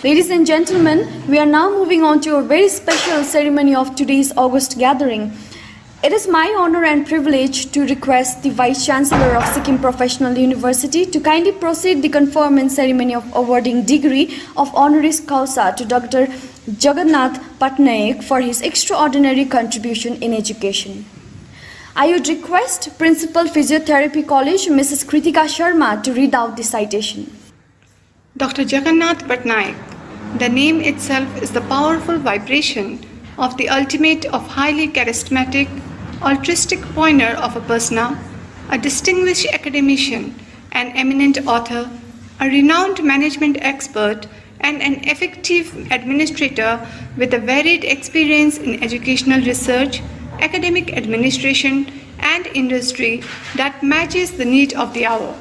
Ladies and gentlemen, we are now moving on to a very special ceremony of today's August gathering. It is my honor and privilege to request the Vice Chancellor of Sikkim Professional University to kindly proceed the conferment ceremony of awarding degree of honoris causa to Dr. Jagannath Patnaik for his extraordinary contribution in education. I would request Principal Physiotherapy College, Mrs. Kritika Sharma, to read out the citation. Dr. Jagannath Patnaik. The name itself is the powerful vibration of the ultimate of highly charismatic, altruistic pioneer of a persona, a distinguished academician, an eminent author, a renowned management expert, and an effective administrator with a varied experience in educational research, academic administration, and industry that matches the need of the hour.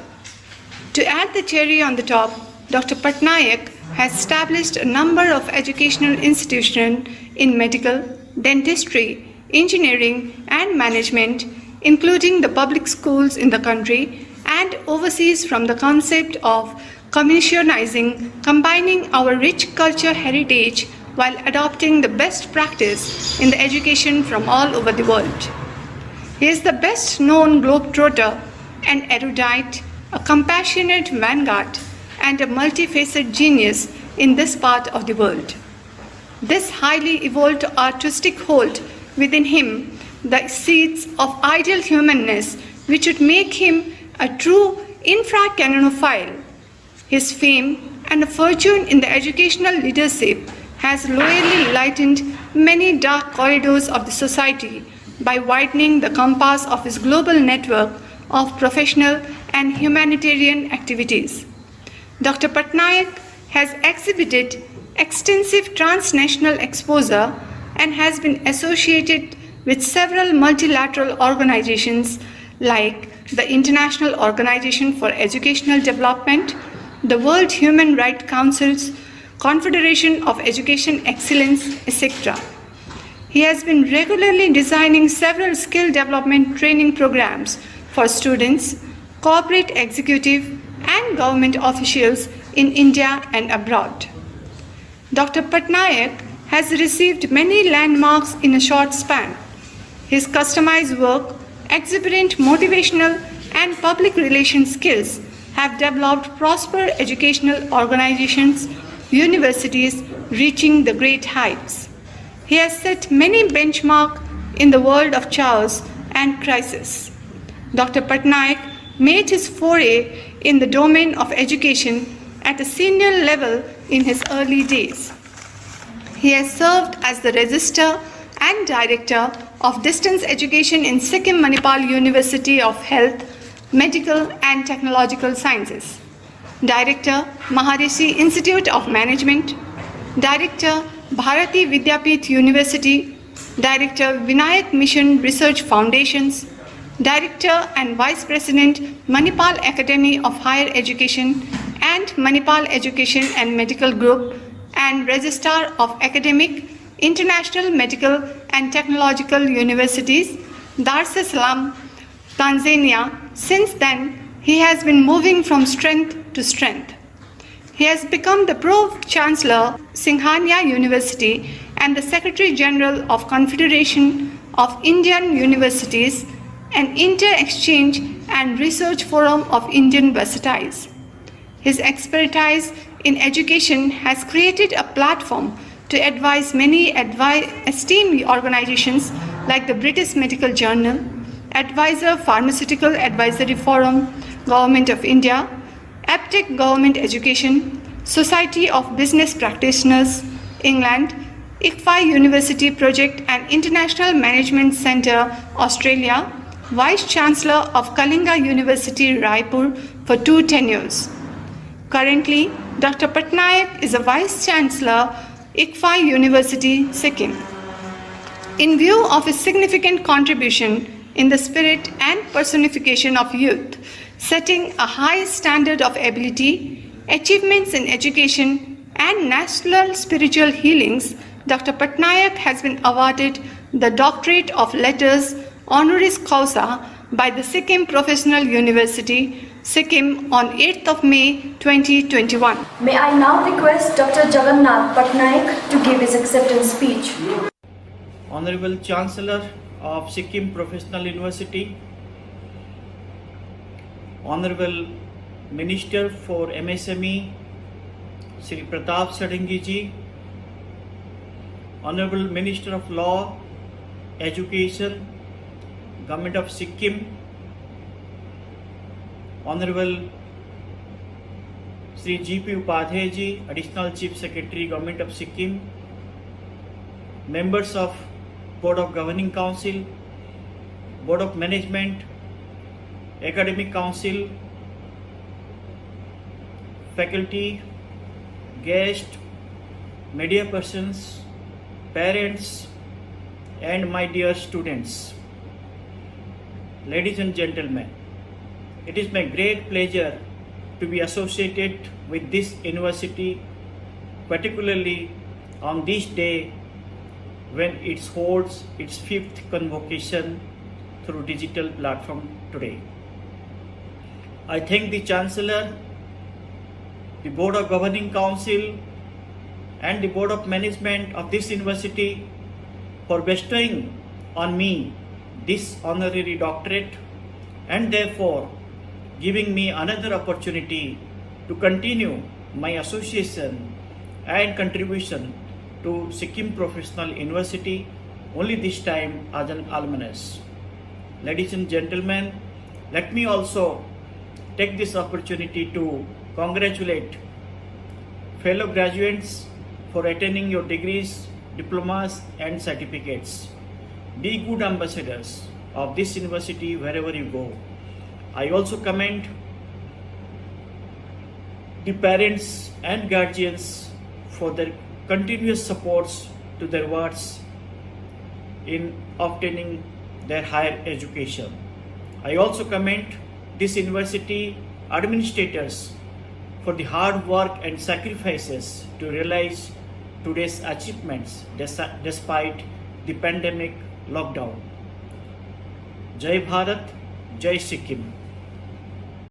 To add the cherry on the top, Dr. Patnaik has established a number of educational institutions in medical, dentistry, engineering, and management, including the public schools in the country, and overseas from the concept of commissionizing, combining our rich culture heritage while adopting the best practice in the education from all over the world. He is the best known globetrotter, an erudite, a compassionate vanguard, and a multifaceted genius in this part of the world. This highly evolved artistic hold within him the seeds of ideal humanness which would make him a true infra-canoniphile. His fame and a fortune in the educational leadership has loyally lightened many dark corridors of the society by widening the compass of his global network of professional and humanitarian activities. Dr. Patnaik has exhibited extensive transnational exposure and has been associated with several multilateral organizations like the International Organization for Educational Development, the World Human Rights Council's Confederation of Education Excellence, etc. He has been regularly designing several skill development training programs for students, corporate executive, and government officials in India and abroad. Dr. Patnaik has received many landmarks in a short span. His customized work, exuberant motivational and public relations skills have developed prosperous educational organizations, universities reaching the great heights. He has set many benchmarks in the world of chaos and crisis. Dr. Patnaik made his foray in the domain of education at a senior level in his early days. He has served as the Registrar and Director of Distance Education in Sikkim Manipal University of Health, Medical and Technological Sciences, Director, Maharishi Institute of Management, Director, Bharati Vidyapith University, Director, Vinayak Mission Research Foundations, Director and Vice President, Manipal Academy of Higher Education and Manipal Education and Medical Group, and Registrar of Academic, International Medical and Technological Universities, Dar es Salaam, Tanzania. Since then, he has been moving from strength to strength. He has become the Pro-Chancellor, Singhania University, and the Secretary General of Confederation of Indian Universities, an inter-exchange and research forum of Indian versities. His expertise in education has created a platform to advise many esteemed organizations like the British Medical Journal, Advisor Pharmaceutical Advisory Forum, Government of India, APTEC Government Education, Society of Business Practitioners, England, ICFI University Project and International Management Center, Australia, Vice Chancellor of Kalinga University, Raipur for 2 tenures. Currently, Dr. Patnaik is a Vice Chancellor, ICFI University, Sikkim. In view of his significant contribution in the spirit and personification of youth, setting a high standard of ability, achievements in education, and national spiritual healings, Dr. Patnaik has been awarded the Doctorate of Letters honoris causa by the Sikkim Professional University Sikkim on 8th of May 2021. May I now request Dr. Jagannath Patnaik to give his acceptance speech. Honorable Chancellor of Sikkim Professional University, Honorable Minister for MSME, Sri Pratap Sadhangi ji, Honorable Minister of Law, Education, Government of Sikkim, Honorable Sri G.P. Upadhyay ji, Additional Chief Secretary, Government of Sikkim, members of Board of Governing Council, Board of Management, Academic Council, faculty, guests, media persons, parents, and my dear students. Ladies and gentlemen, it is my great pleasure to be associated with this university, particularly on this day when it holds its 5th convocation through digital platform today. I thank the Chancellor, the Board of Governing Council, and the Board of Management of this university for bestowing on me this honorary doctorate and therefore giving me another opportunity to continue my association and contribution to Sikkim Professional University, only this time as an alumnus. Ladies and gentlemen, let me also take this opportunity to congratulate fellow graduates for attaining your degrees, diplomas and certificates. Be good ambassadors of this university wherever you go. I also commend the parents and guardians for their continuous supports to their wards in obtaining their higher education. I also commend this university administrators for the hard work and sacrifices to realize today's achievements despite the pandemic lockdown. Jai Bharat, Jai Sikkim.